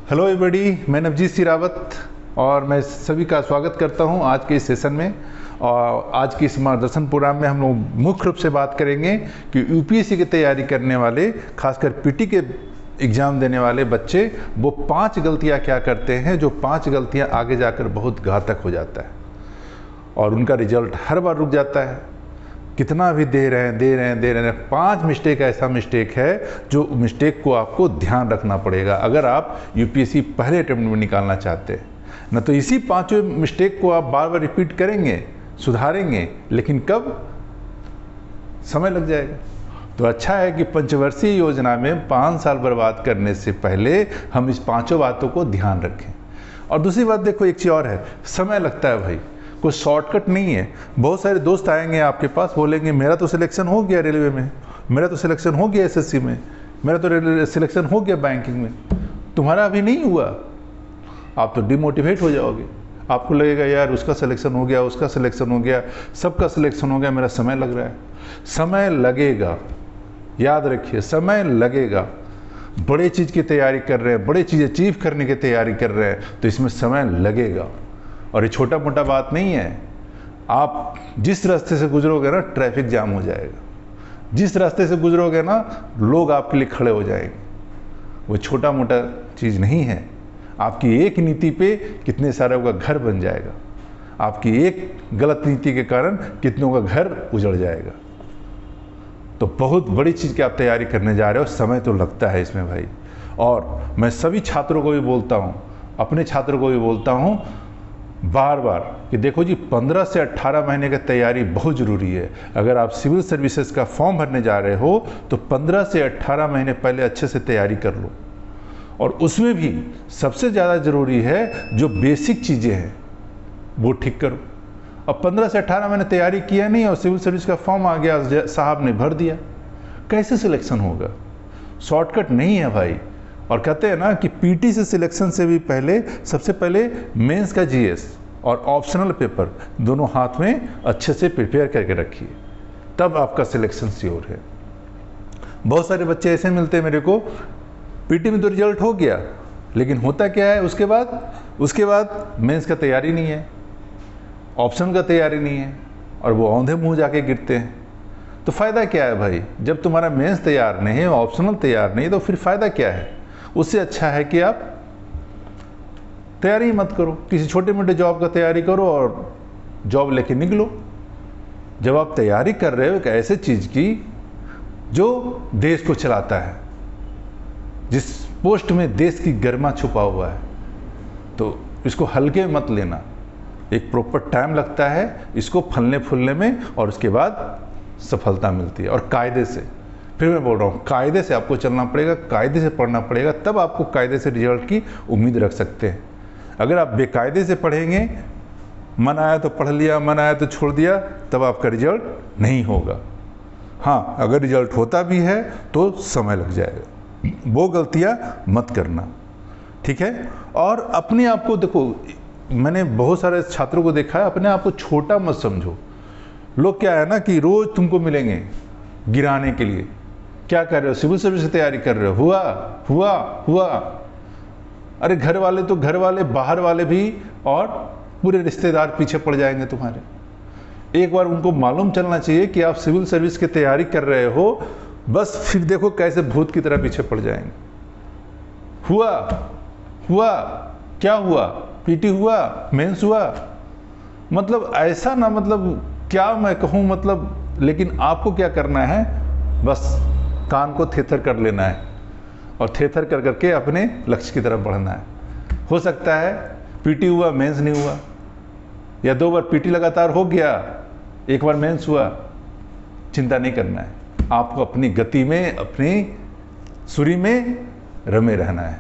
Hello everybody, मैं नवजीत सिंह रावत और मैं सभी का स्वागत करता हूं आज के इस सेशन में। और आज की इस मार्गदर्शन प्रोग्राम में हम लोग मुख्य रूप से बात करेंगे कि यूपीएससी की तैयारी करने वाले, खासकर पीटी के एग्ज़ाम देने वाले बच्चे वो 5 गलतियां क्या करते हैं जो 5 गलतियां आगे जाकर बहुत घातक हो जाता है और उनका रिजल्ट हर बार रुक जाता है। कितना भी दे रहे हैं 5 मिस्टेक ऐसा मिस्टेक है जो मिस्टेक को आपको ध्यान रखना पड़ेगा अगर आप यूपीएससी पहले अटेम्प्ट में निकालना चाहते हैं। न तो इसी 5 मिस्टेक को आप बार बार रिपीट करेंगे, सुधारेंगे, लेकिन कब समय लग जाएगा। तो अच्छा है कि पंचवर्षीय योजना में 5 साल बर्बाद करने से पहले हम इस 5 बातों को ध्यान रखें। और दूसरी बात देखो, एक चीज़ और है, समय लगता है भाई, कोई शॉर्टकट नहीं है। बहुत सारे दोस्त आएंगे आपके पास, बोलेंगे मेरा तो सिलेक्शन हो गया रेलवे में, मेरा तो सिलेक्शन हो गया एसएससी में, मेरा तो सिलेक्शन हो गया बैंकिंग में, तुम्हारा अभी नहीं हुआ। आप तो डिमोटिवेट हो जाओगे, आपको लगेगा यार उसका सिलेक्शन हो गया, उसका सिलेक्शन हो गया, सबका सिलेक्शन हो गया, मेरा समय लग रहा है। समय लगेगा, याद रखिए, समय लगेगा। बड़े चीज़ की तैयारी कर रहे हैं, बड़े चीज़ अचीव करने की तैयारी कर रहे हैं, तो इसमें समय लगेगा। और ये छोटा मोटा बात नहीं है। आप जिस रास्ते से गुजरोगे ना, ट्रैफिक जाम हो जाएगा। जिस रास्ते से गुजरोगे ना, लोग आपके लिए खड़े हो जाएंगे। वो छोटा मोटा चीज़ नहीं है। आपकी एक नीति पे कितने सारे का घर बन जाएगा। आपकी एक गलत नीति के कारण कितनों का घर उजड़ जाएगा। तो बहुत बड़ी चीज़ की आप तैयारी करने जा रहे हो, समय तो लगता है इसमें भाई। और मैं सभी छात्रों को भी बोलता हूँ, अपने छात्रों को भी बोलता हूँ बार बार कि देखो जी, 15 से 18 महीने की तैयारी बहुत ज़रूरी है। अगर आप सिविल सर्विसेज का फॉर्म भरने जा रहे हो तो 15 से 18 महीने पहले अच्छे से तैयारी कर लो। और उसमें भी सबसे ज़्यादा ज़रूरी है जो बेसिक चीज़ें हैं वो ठीक करो। अब 15 से 18 महीने तैयारी किया नहीं और सिविल सर्विस का फॉर्म आ गया, साहब ने भर दिया, कैसे सिलेक्शन होगा? शॉर्टकट नहीं है भाई। और कहते हैं ना कि पीटी से सिलेक्शन से भी पहले सबसे पहले मेंस का जीएस और ऑप्शनल पेपर दोनों हाथ में अच्छे से प्रिपेयर करके रखिए, तब आपका सिलेक्शन श्योर है। बहुत सारे बच्चे ऐसे मिलते हैं मेरे को, पीटी में तो रिजल्ट हो गया, लेकिन होता क्या है उसके बाद मेंस का तैयारी नहीं है, ऑप्शन का तैयारी नहीं है, और वो औंधे मुंह जाके गिरते हैं। तो फ़ायदा क्या है भाई? जब तुम्हारा मेंस तैयार नहीं है, ऑप्शनल तैयार नहीं, तो फिर फ़ायदा क्या है? उससे अच्छा है कि आप तैयारी मत करो, किसी छोटे मोटे जॉब का तैयारी करो और जॉब लेके निकलो। जब आप तैयारी कर रहे हो एक ऐसे चीज़ की जो देश को चलाता है, जिस पोस्ट में देश की गरिमा छुपा हुआ है, तो इसको हल्के में मत लेना। एक प्रॉपर टाइम लगता है इसको फलने फूलने में, और उसके बाद सफलता मिलती है। और कायदे से, फिर मैं बोल रहा हूँ, कायदे से आपको चलना पड़ेगा, कायदे से पढ़ना पड़ेगा, तब आपको कायदे से रिजल्ट की उम्मीद रख सकते हैं। अगर आप बेकायदे से पढ़ेंगे, मन आया तो पढ़ लिया, मन आया तो छोड़ दिया, तब आपका रिजल्ट नहीं होगा। हाँ, अगर रिजल्ट होता भी है तो समय लग जाएगा। वो गलतियाँ मत करना, ठीक है? और अपने आप को देखो, मैंने बहुत सारे छात्रों को देखा है, अपने आप को छोटा मत समझो। लोग क्या है ना कि रोज़ तुमको मिलेंगे गिराने के लिए, क्या कर रहे हो? सिविल सर्विस की तैयारी कर रहे हो, हुआ। अरे घर वाले, बाहर वाले भी, और पूरे रिश्तेदार पीछे पड़ जाएंगे तुम्हारे। एक बार उनको मालूम चलना चाहिए कि आप सिविल सर्विस की तैयारी कर रहे हो, बस फिर देखो कैसे भूत की तरह पीछे पड़ जाएंगे। हुआ, क्या हुआ? पीटी हुआ, मेंस हुआ, मतलब ऐसा ना, मतलब क्या मैं कहूँ, मतलब, लेकिन आपको क्या करना है, बस कान को थेथर कर लेना है और थेथर कर करके अपने लक्ष्य की तरफ बढ़ना है। हो सकता है पीटी हुआ, मेंस नहीं हुआ, या 2 बार पीटी लगातार हो गया, 1 बार मेंस हुआ, चिंता नहीं करना है। आपको अपनी गति में, अपनी सुरी में रमे रहना है।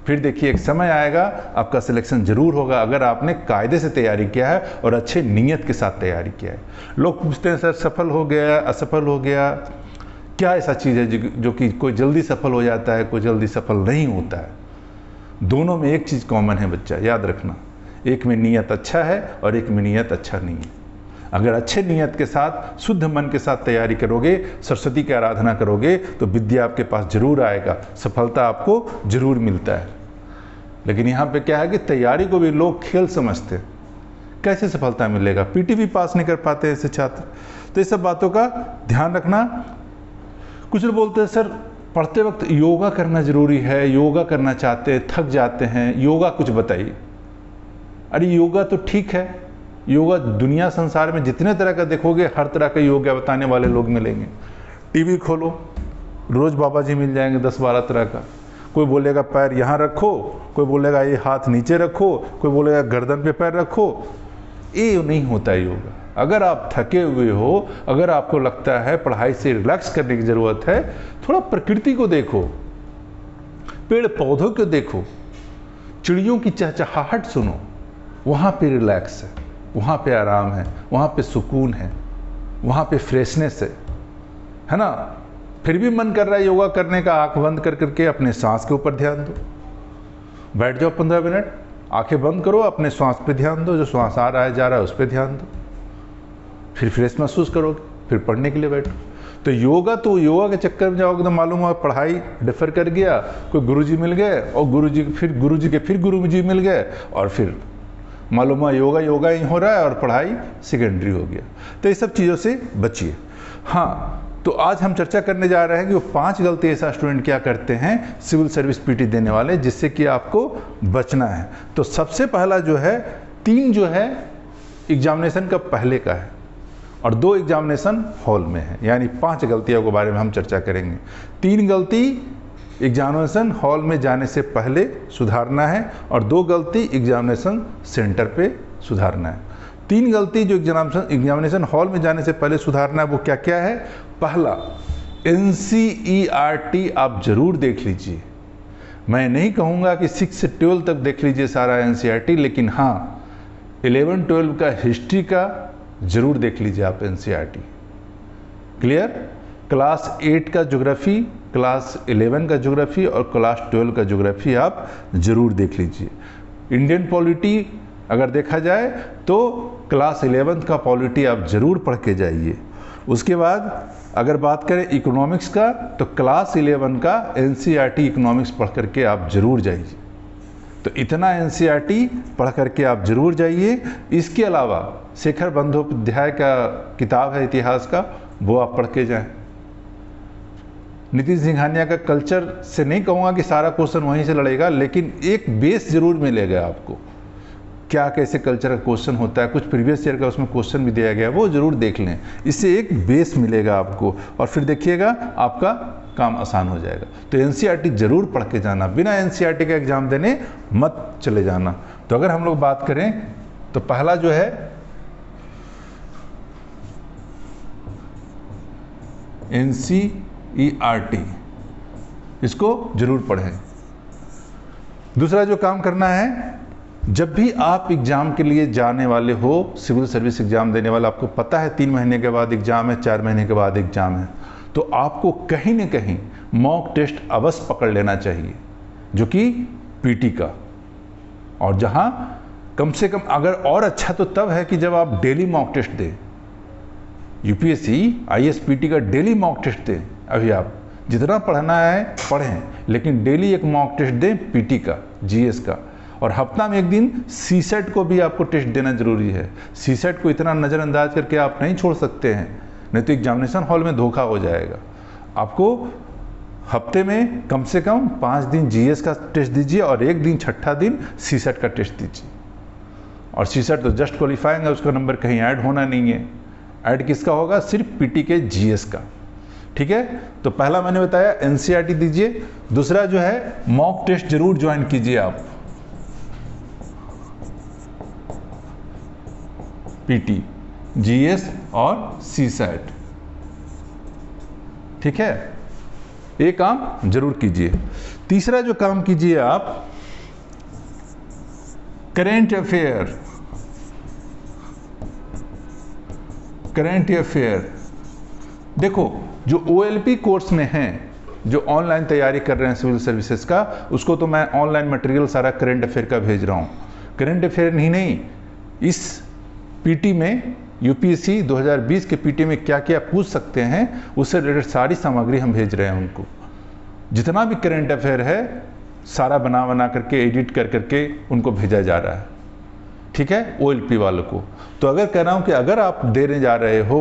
फिर देखिए, एक समय आएगा आपका सिलेक्शन जरूर होगा, अगर आपने कायदे से तैयारी किया है और अच्छे नीयत के साथ तैयारी किया है। लोग पूछते हैं सर सफल हो गया, असफल हो गया, क्या ऐसा चीज़ है जो कि कोई जल्दी सफल हो जाता है, कोई जल्दी सफल नहीं होता है? दोनों में एक चीज़ कॉमन है बच्चा, याद रखना, एक में नीयत अच्छा है और एक में नीयत अच्छा नहीं है। अगर अच्छे नियत के साथ, शुद्ध मन के साथ तैयारी करोगे, सरस्वती की आराधना करोगे, तो विद्या आपके पास जरूर आएगा, सफलता आपको जरूर मिलता है। लेकिन यहाँ पे क्या है कि तैयारी को भी लोग खेल समझते हैं। कैसे सफलता मिलेगा, पीटी भी पास नहीं कर पाते ऐसे छात्र। तो ये सब बातों का ध्यान रखना। कुछ लोग बोलते हैं सर पढ़ते वक्त योगा करना जरूरी है, योगा करना चाहते हैं, थक जाते हैं, योगा कुछ बताइए। अरे योगा तो ठीक है, योगा दुनिया संसार में जितने तरह का देखोगे हर तरह का योगा बताने वाले लोग मिलेंगे। टीवी खोलो, रोज बाबा जी मिल जाएंगे 10-12 तरह का। कोई बोलेगा पैर यहाँ रखो, कोई बोलेगा ये हाथ नीचे रखो, कोई बोलेगा गर्दन पे पैर रखो। ये नहीं होता है योगा। अगर आप थके हुए हो, अगर आपको लगता है पढ़ाई से रिलैक्स करने की ज़रूरत है, थोड़ा प्रकृति को देखो, पेड़ पौधों को देखो, चिड़ियों की चहचहाहट सुनो। वहाँ पे रिलैक्स है, वहाँ पे आराम है, वहाँ पे सुकून है, वहाँ पे फ्रेशनेस है ना। फिर भी मन कर रहा है योगा करने का, आंख बंद कर करके अपने सांस के ऊपर ध्यान दो। बैठ जाओ 15 मिनट, आंखें बंद करो, अपने श्वास पे ध्यान दो, जो श्वास आ रहा है जा रहा है उस पर ध्यान दो, फिर फ्रेश महसूस करोगे, फिर पढ़ने के लिए बैठो। तो योगा के चक्कर में जाओगे तो मालूम हुआ पढ़ाई डिफर कर गया, कोई गुरुजी मिल गए और गुरुजी के गुरुजी मिल गए, और फिर मालूम हुआ योगा ही हो रहा है और पढ़ाई सेकेंडरी हो गया। तो ये सब चीज़ों से बचिए। हाँ, तो आज हम चर्चा करने जा रहे हैं कि वो 5 गलती ऐसा स्टूडेंट क्या करते हैं सिविल सर्विस पीटी देने वाले, जिससे कि आपको बचना है। तो सबसे पहला जो है, 3 जो है एग्जामिनेशन का पहले का है और 2 एग्जामिनेशन हॉल में है, यानी 5 गलतियों के बारे में हम चर्चा करेंगे। 3 गलती एग्जामिनेशन हॉल में जाने से पहले सुधारना है और 2 गलती एग्जामिनेशन सेंटर पे सुधारना है। 3 गलती जो एग्जामिनेशन हॉल में जाने से पहले सुधारना है वो क्या क्या है। पहला, NCERT आप जरूर देख लीजिए। मैं नहीं कहूँगा कि 6 से 12 तक देख लीजिए सारा NCERT, लेकिन हाँ 11-12 का हिस्ट्री का जरूर देख लीजिए आप NCERT। क्लियर। क्लास 8 का ज्योग्राफी, क्लास 11 का ज्योग्राफी और क्लास 12 का ज्योग्राफी आप जरूर देख लीजिए। इंडियन पॉलिटी अगर देखा जाए तो क्लास 11 का पॉलिटी आप जरूर पढ़ के जाइए। उसके बाद अगर बात करें इकोनॉमिक्स का, तो क्लास 11 का NCERT इकोनॉमिक्स पढ़ करके आप जरूर जाइए। तो इतना NCERT पढ़ करके आप जरूर जाइए। इसके अलावा शेखर बंदोपाध्याय का किताब है इतिहास का, वो आप पढ़ के जाएं। नितिन सिंघानिया का कल्चर से नहीं कहूँगा कि सारा क्वेश्चन वहीं से लड़ेगा, लेकिन एक बेस जरूर मिलेगा आपको, क्या कैसे कल्चर का क्वेश्चन होता है, कुछ प्रीवियस ईयर का उसमें क्वेश्चन भी दिया गया है, वो जरूर देख लें। इससे एक बेस मिलेगा आपको और फिर देखिएगा आपका काम आसान हो जाएगा। तो NCERT जरूर पढ़ के जाना, बिना NCERT का एग्जाम देने मत चले जाना। तो अगर हम लोग बात करें तो पहला जो है NCERT, इसको जरूर पढ़ें। दूसरा जो काम करना है, जब भी आप एग्जाम के लिए जाने वाले हो, सिविल सर्विस एग्जाम देने वाला, आपको पता है 3 महीने के बाद एग्जाम है, 4 महीने के बाद एग्जाम है, तो आपको कहीं न कहीं मॉक टेस्ट अवश्य पकड़ लेना चाहिए, जो कि पीटी का। और जहां कम से कम, अगर और अच्छा तो तब है कि जब आप डेली मॉक टेस्ट दें। UPSC ISPT का डेली मॉक टेस्ट दें। अभी आप जितना पढ़ना है पढ़ें, लेकिन डेली एक मॉक टेस्ट दें पीटी का, GS का। और हफ्ता में 1 दिन CSET को भी आपको टेस्ट देना जरूरी है। CSET को इतना नज़रअंदाज करके आप नहीं छोड़ सकते हैं, नहीं तो एग्जामिनेशन हॉल में धोखा हो जाएगा। आपको हफ्ते में कम से कम 5 दिन GS का टेस्ट दीजिए और 1 दिन, छठा दिन CSET का टेस्ट दीजिए। और CSET तो जस्ट क्वालिफाइंग है, उसका नंबर कहीं ऐड होना नहीं है। ऐड किसका होगा? सिर्फ पीटी के GS का। ठीक है, तो पहला मैंने बताया NCERT दीजिए। दूसरा जो है मॉक टेस्ट जरूर ज्वाइन कीजिए आप, पीटी, GS और CSET। ठीक है, ये काम जरूर कीजिए। तीसरा जो काम कीजिए आप, करेंट अफेयर। करेंट अफेयर देखो, जो OLP कोर्स में हैं, जो ऑनलाइन तैयारी कर रहे हैं सिविल सर्विसेज का, उसको तो मैं ऑनलाइन मटेरियल सारा करेंट अफेयर का भेज रहा हूँ। करेंट अफेयर नहीं, इस पीटी में UPSC 2020 के पीटी में क्या क्या पूछ सकते हैं, उससे रिलेटेड सारी सामग्री हम भेज रहे हैं उनको। जितना भी करेंट अफेयर है सारा बना करके एडिट कर करके उनको भेजा जा रहा है, ठीक है, OLP वालों को। तो अगर कह रहा हूँ कि अगर आप देने जा रहे हो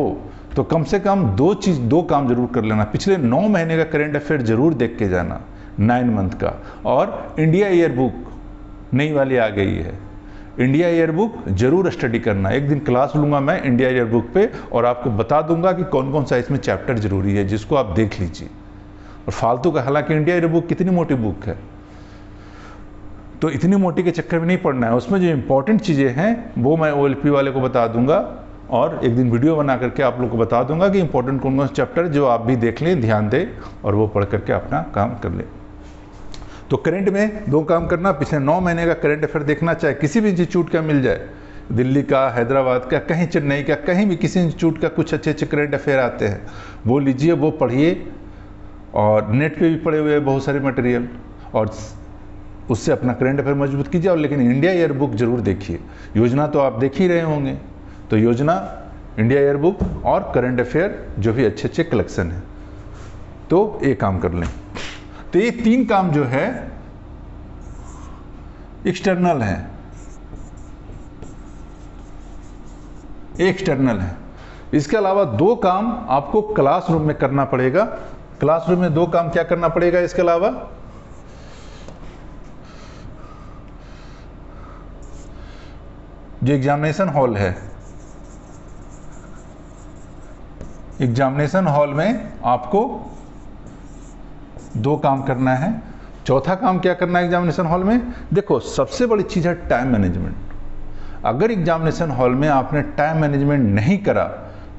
तो कम से कम दो काम जरूर कर लेना। पिछले 9 महीने का करेंट अफेयर जरूर देख के जाना, 9 मंथ का। और इंडिया ईयर बुक नई वाली आ गई है, इंडिया ईयर बुक जरूर स्टडी करना। एक दिन क्लास लूंगा मैं इंडिया ईयर बुक पे और आपको बता दूंगा कि कौन कौन सा इसमें चैप्टर जरूरी है, जिसको आप देख लीजिए। और फालतू का, हालांकि इंडिया ईयर बुक कितनी मोटी बुक है, तो इतनी मोटी के चक्कर में नहीं पढ़ना है। उसमें जो इंपॉर्टेंट चीज़ें हैं वो मैं OLP वाले को बता दूंगा और एक दिन वीडियो बना करके आप लोग को बता दूंगा कि इंपॉर्टेंट कौन कौन से चैप्टर, जो आप भी देख लें, ध्यान दें और वो पढ़ करके अपना काम कर लें। तो करंट में 2 काम करना, पिछले 9 महीने का करंट अफेयर देखना, चाहे किसी भी इंस्टीट्यूट का मिल जाए, दिल्ली का, हैदराबाद का, कहीं चेन्नई का, कहीं भी किसी इंस्टीट्यूट का कुछ अच्छे अच्छे करंट अफेयर आते हैं, वो लीजिए, वो पढ़िए। और नेट पे भी पड़े हुए हैं बहुत सारे मटेरियल, और उससे अपना करंट अफेयर मजबूत कीजिए। और लेकिन इंडिया ईयर बुक जरूर देखिए। योजना तो आप देख ही रहे होंगे, तो योजना, इंडिया ईयर बुक और करंट अफेयर जो भी अच्छे अच्छे कलेक्शन है, तो ये काम कर लें। तो ये 3 काम जो है एक्सटर्नल है, एक्सटर्नल है। इसके अलावा 2 काम आपको क्लासरूम में करना पड़ेगा। क्लासरूम में 2 काम क्या करना पड़ेगा इसके अलावा? जो एग्जामिनेशन हॉल है, एग्जामिनेशन हॉल में आपको 2 काम करना है। चौथा काम क्या करना है एग्जामिनेशन हॉल में? देखो, सबसे बड़ी चीज़ है टाइम मैनेजमेंट। अगर एग्जामिनेशन हॉल में आपने टाइम मैनेजमेंट नहीं करा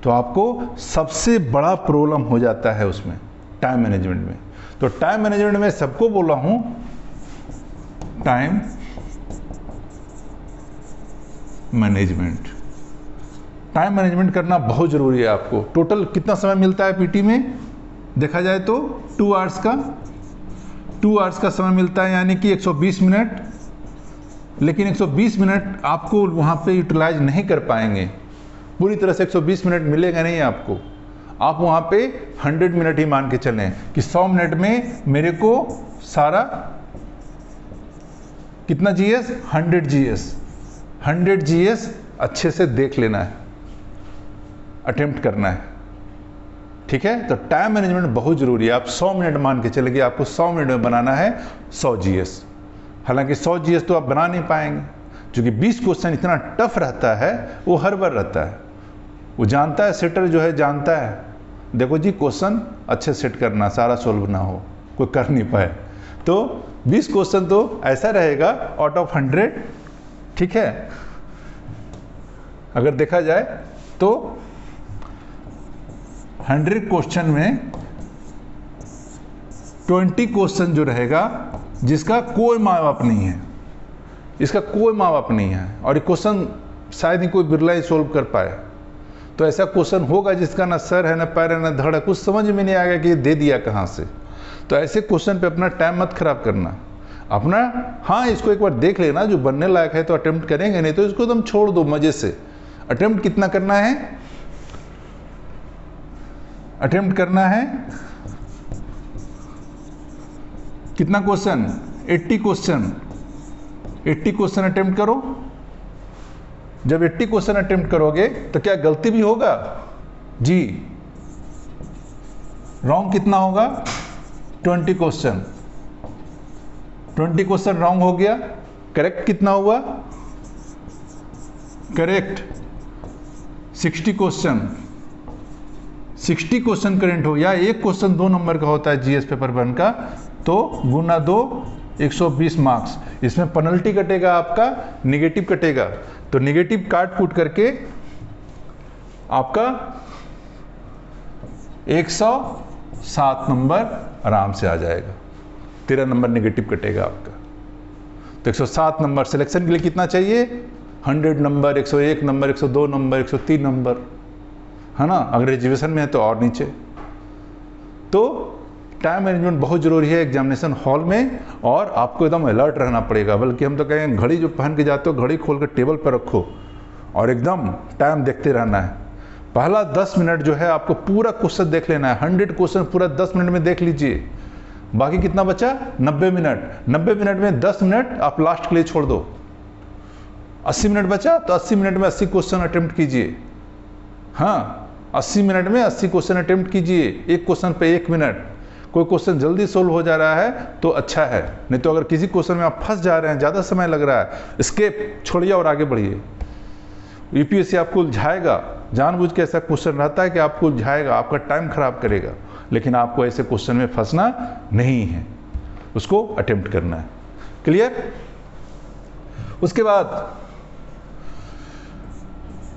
तो आपको सबसे बड़ा प्रॉब्लम हो जाता है उसमें, टाइम मैनेजमेंट में। तो टाइम मैनेजमेंट में सबको बोला हूं, टाइम मैनेजमेंट, टाइम मैनेजमेंट करना बहुत जरूरी है आपको। टोटल कितना समय मिलता है पीटी में? देखा जाए तो 2 आवर्स का, 2 आवर्स का समय मिलता है, यानी कि 120 मिनट। लेकिन 120 मिनट आपको वहाँ पे यूटिलाइज नहीं कर पाएंगे पूरी तरह से। 120 मिनट मिलेगा नहीं आपको। आप वहाँ पे 100 मिनट ही मान के चलें कि 100 मिनट में मेरे को सारा कितना GS, 100 GS, 100 GS अच्छे से देख लेना है, अटेम्प्ट करना है, ठीक है। तो टाइम मैनेजमेंट बहुत जरूरी है। आप 100 मिनट मान के चलेंगे, आपको 100 मिनट में बनाना है 100 GS। हालांकि 100 GS तो आप बना नहीं पाएंगे, क्योंकि 20 क्वेश्चन इतना टफ रहता है, वो हर बार रहता है। वो जानता है, सेटर जो है जानता है, देखो जी क्वेश्चन अच्छे सेट करना, सारा सोल्व ना हो, कोई कर नहीं पाए। तो 20 क्वेश्चन तो ऐसा रहेगा आउट ऑफ 100, ठीक है। अगर देखा जाए तो 100 क्वेश्चन में 20 क्वेश्चन जो रहेगा जिसका कोई माँ बाप नहीं है, इसका कोई माँ बाप नहीं है, और ये क्वेश्चन शायद ही कोई बिरला ही सोल्व कर पाए। तो ऐसा क्वेश्चन होगा जिसका ना सर है, ना पैर है, ना धड़ है, कुछ समझ में नहीं आएगा कि ये दे दिया कहाँ से। तो ऐसे क्वेश्चन पे अपना टाइम मत खराब करना अपना। हाँ, इसको एक बार देख लेना, जो बनने लायक है तो अटेम्प्ट करेंगे, नहीं तो इसको तुम छोड़ दो मजे से। अटेम्प्ट कितना करना है? अटेम्प्ट करना है कितना क्वेश्चन? 80 क्वेश्चन। 80 क्वेश्चन अटेम्प्ट करो। जब 80 क्वेश्चन अटेम्प्ट करोगे तो क्या गलती भी होगा? जी। रॉन्ग कितना होगा? 20 क्वेश्चन। 20 क्वेश्चन रॉन्ग हो गया। करेक्ट कितना हुआ? Correct 60 question. 60 क्वेश्चन करेंट हो, या एक क्वेश्चन 2 नंबर का होता है जीएस पेपर 1 का, तो गुना 2 120 मार्क्स। इसमें पेनल्टी कटेगा, आपका निगेटिव कटेगा। तो निगेटिव काट कूट करके आपका 107 नंबर आराम से आ जाएगा। 13 नंबर निगेटिव कटेगा आपका। तो 107 नंबर सिलेक्शन के लिए कितना चाहिए? 100 नंबर, 101 नंबर, 102 नंबर, 103 नंबर, है ना। अगर ग्रेजुएशन में है तो और नीचे। तो टाइम मैनेजमेंट बहुत जरूरी है एग्जामिनेशन हॉल में, और आपको एकदम अलर्ट रहना पड़ेगा। बल्कि हम तो कहेंगे घड़ी जो पहन के जाते हो, घड़ी खोल कर टेबल पर रखो और एकदम टाइम देखते रहना है। पहला 10 मिनट जो है आपको पूरा क्वेश्चन देख लेना है। 100 क्वेश्चन पूरा 10 मिनट में देख लीजिए, बाकी कितना बचा? 90 मिनट। 90 मिनट में 10 मिनट आप लास्ट के लिए छोड़ दो। 80 मिनट बचा, तो 80 मिनट में 80 क्वेश्चन अटेम्प्ट कीजिए। हाँ, 80 मिनट में 80 क्वेश्चन अटेम्प्ट कीजिए, एक क्वेश्चन पे 1 मिनट। कोई क्वेश्चन जल्दी सोल्व हो जा रहा है तो अच्छा है, नहीं तो अगर किसी क्वेश्चन में आप फंस जा रहे हैं, ज़्यादा समय लग रहा है, स्केप छोड़िए और आगे बढ़िए। यूपीएससी आपको उलझाएगा, जानबूझ के ऐसा क्वेश्चन रहता है कि आपको उलझाएगा, आपका टाइम खराब करेगा, लेकिन आपको ऐसे क्वेश्चन में फंसना नहीं है, उसको अटेम्प्ट करना है। क्लियर? उसके बाद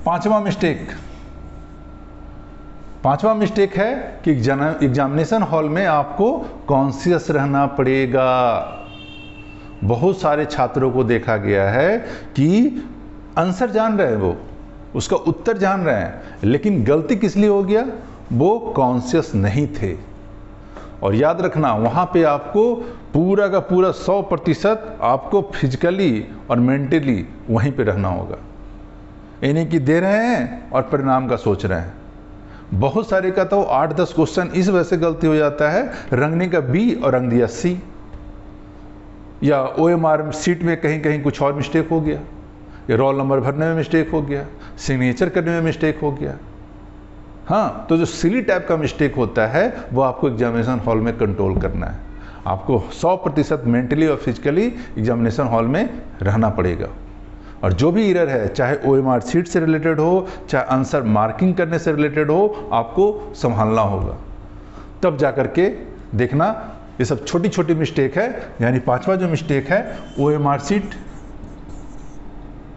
पांचवा मिस्टेक है कि एग्जामिनेशन हॉल में आपको कॉन्शियस रहना पड़ेगा। बहुत सारे छात्रों को देखा गया है कि आंसर जान रहे हैं, वो उसका उत्तर जान रहे हैं, लेकिन गलती किस लिए हो गया? वो कॉन्शियस नहीं थे। और याद रखना, वहाँ पे आपको पूरा का पूरा 100% आपको फिजिकली और मेंटली वहीं पे रहना होगा। इन्हीं की दे रहे हैं और परिणाम का सोच रहे हैं। बहुत सारे का तो 8-10 क्वेश्चन इस वजह से गलती हो जाता है, रंगने का बी और रंग दिया सी, या OMR सीट में कहीं कहीं कुछ और मिस्टेक हो गया, या रोल नंबर भरने में मिस्टेक हो गया, सिग्नेचर करने में मिस्टेक हो गया। हाँ, तो जो सिली टाइप का मिस्टेक होता है वो आपको एग्जामिनेशन हॉल में कंट्रोल करना है। आपको 100% मेंटली और फिजिकली एग्जामिनेशन हॉल में रहना पड़ेगा। और जो भी एरर है, चाहे OMR सीट से रिलेटेड हो, चाहे आंसर मार्किंग करने से रिलेटेड हो, आपको संभालना होगा। तब जाकर के देखना, ये सब छोटी छोटी मिस्टेक है। यानी पांचवा जो मिस्टेक है,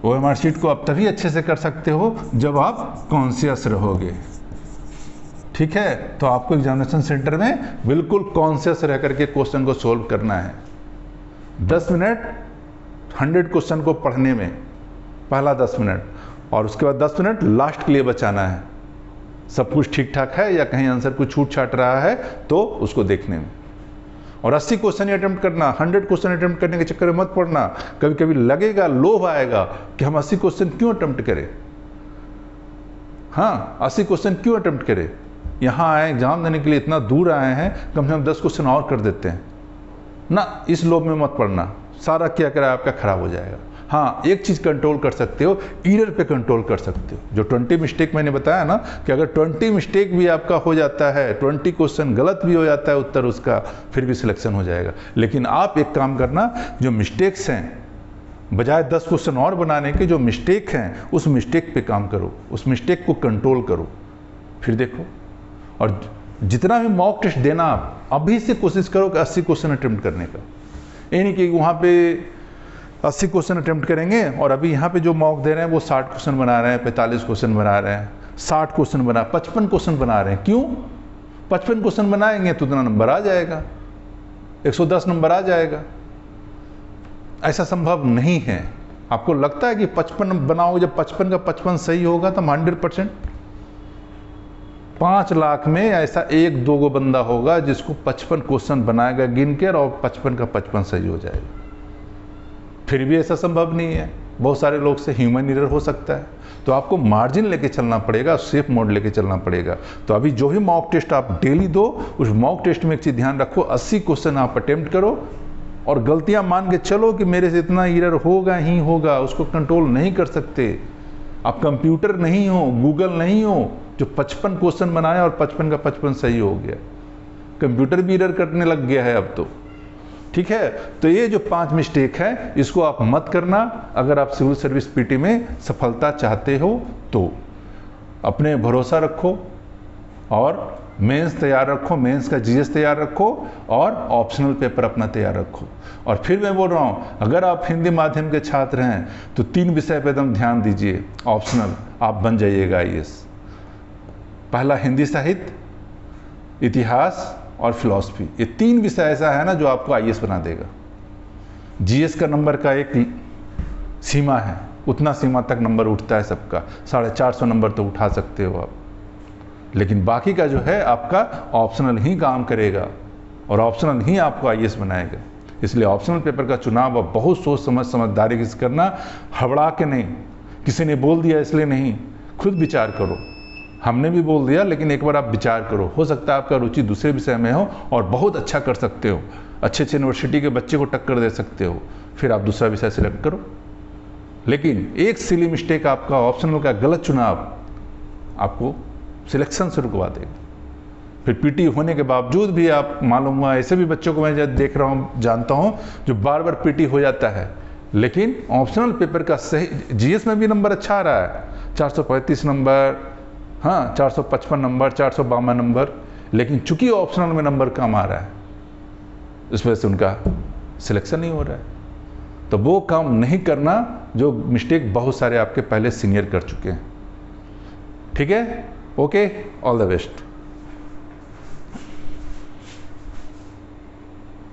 OMR सीट को आप तभी अच्छे से कर सकते हो जब आप कॉन्शियस रहोगे। ठीक है, तो आपको एग्जामिनेशन सेंटर में बिल्कुल कॉन्शियस रह करके क्वेश्चन को सोल्व करना है। 10 मिनट 100 क्वेश्चन को पढ़ने में, पहला 10 मिनट, और उसके बाद 10 मिनट लास्ट के लिए बचाना है। सब कुछ ठीक ठाक है या कहीं आंसर कुछ छूट छाट रहा है तो उसको देखने में। और 80 क्वेश्चन ही अटेम्प्ट करना, 100 क्वेश्चन अटेम्प्ट करने के चक्कर में मत पड़ना। कभी कभी लगेगा, लोभ आएगा कि हम 80 क्वेश्चन क्यों अटेम्प्ट करें। हाँ, 80 क्वेश्चन क्यों अटेम्प्ट करें, यहाँ आए एग्जाम देने के लिए, इतना दूर आए हैं, कम से कम 10 क्वेश्चन और कर देते हैं ना। इस लोभ में मत पड़ना, सारा क्या करा आपका खराब हो जाएगा। हाँ, एक चीज़ कंट्रोल कर सकते हो, एरर पे कंट्रोल कर सकते हो। जो 20 मिस्टेक मैंने बताया ना, कि अगर 20 मिस्टेक भी आपका हो जाता है, 20 क्वेश्चन गलत भी हो जाता है उत्तर उसका, फिर भी सिलेक्शन हो जाएगा। लेकिन आप एक काम करना, जो मिस्टेक्स हैं, बजाय 10 क्वेश्चन और बनाने के, जो मिस्टेक हैं उस मिस्टेक पे काम करो, उस मिस्टेक को कंट्रोल करो, फिर देखो। और जितना भी मॉक टेस्ट देना, आप अभी से कोशिश करो कि 80 क्वेश्चन अटेम्प्ट करने का। ये नहीं कि वहाँ पे 80 क्वेश्चन अटेम्प्ट करेंगे और अभी यहाँ पे जो मॉक दे रहे हैं वो 60 क्वेश्चन बना रहे हैं, 45 क्वेश्चन बना रहे हैं, 60 क्वेश्चन 55 क्वेश्चन बना रहे हैं। क्यों? 55 क्वेश्चन बनाएंगे तो उतना नंबर आ जाएगा, 110 नंबर आ जाएगा। ऐसा संभव नहीं है। आपको लगता है कि 55 बनाओगे, जब 55 का 55 सही होगा तो 100%। 5 लाख में ऐसा 1-2 बंदा होगा जिसको 55 क्वेश्चन बनाएगा गिन कर, और 55 का 55 सही हो जाएगा। फिर भी ऐसा संभव नहीं है। बहुत सारे लोग से ह्यूमन एरर हो सकता है। तो आपको मार्जिन लेके चलना पड़ेगा, सेफ मोड लेके चलना पड़ेगा। तो अभी जो भी मॉक टेस्ट आप डेली दो, उस मॉक टेस्ट में एक चीज़ ध्यान रखो, 80 क्वेश्चन आप अटेम्प्ट करो और गलतियां मान के चलो कि मेरे से इतना एरर होगा ही होगा। उसको कंट्रोल नहीं कर सकते। आप कंप्यूटर नहीं हो, गूगल नहीं हो जो 55 क्वेश्चन बनाया और 55 का 55 सही हो गया। कंप्यूटर भी एरर करने लग गया है अब तो। ठीक है, तो ये जो 5 मिस्टेक है, इसको आप मत करना। अगर आप सिविल सर्विस पीटी में सफलता चाहते हो तो अपने भरोसा रखो और मेंस तैयार रखो, मेंस का जीएस तैयार रखो और ऑप्शनल पेपर अपना तैयार रखो। और फिर मैं बोल रहा हूँ, अगर आप हिंदी माध्यम के छात्र हैं तो 3 विषय पर एकदम ध्यान दीजिए। ऑप्शनल आप बन जाइएगा आईएएस। पहला हिंदी साहित्य, इतिहास और फिलॉसफी। ये 3 विषय ऐसा है ना जो आपको आईएएस बना देगा। जीएस का नंबर का एक सीमा है, उतना सीमा तक नंबर उठता है सबका, 450 नंबर तो उठा सकते हो आप। लेकिन बाकी का जो है आपका ऑप्शनल ही काम करेगा और ऑप्शनल ही आपको आईएएस बनाएगा। इसलिए ऑप्शनल पेपर का चुनाव आप बहुत सोच समझ समझदारी से करना, हबड़ा के नहीं, किसी ने बोल दिया इसलिए नहीं, खुद विचार करो। हमने भी बोल दिया, लेकिन एक बार आप विचार करो, हो सकता है आपका रुचि दूसरे विषय में हो और बहुत अच्छा कर सकते हो, अच्छे अच्छे यूनिवर्सिटी के बच्चे को टक्कर दे सकते हो, फिर आप दूसरा विषय सिलेक्ट करो। लेकिन एक सिली मिस्टेक आपका ऑप्शनल का गलत चुनाव आपको सिलेक्शन से रुकवा देगा। फिर पीटी होने के बावजूद भी आप, मालूम हुआ ऐसे भी बच्चों को मैं जब देख रहा हूँ, जानता हूँ, जो बार बार पीटी हो जाता है, लेकिन ऑप्शनल पेपर का सही, जीएस में भी नंबर अच्छा आ रहा है, 435 नंबर, हाँ 455 नंबर, 452 नंबर, लेकिन चूंकि ऑप्शनल में नंबर कम आ रहा है, इस वजह से उनका सिलेक्शन नहीं हो रहा है। तो वो काम नहीं करना जो मिस्टेक बहुत सारे आपके पहले सीनियर कर चुके हैं। ठीक है, ओके, ऑल द बेस्ट।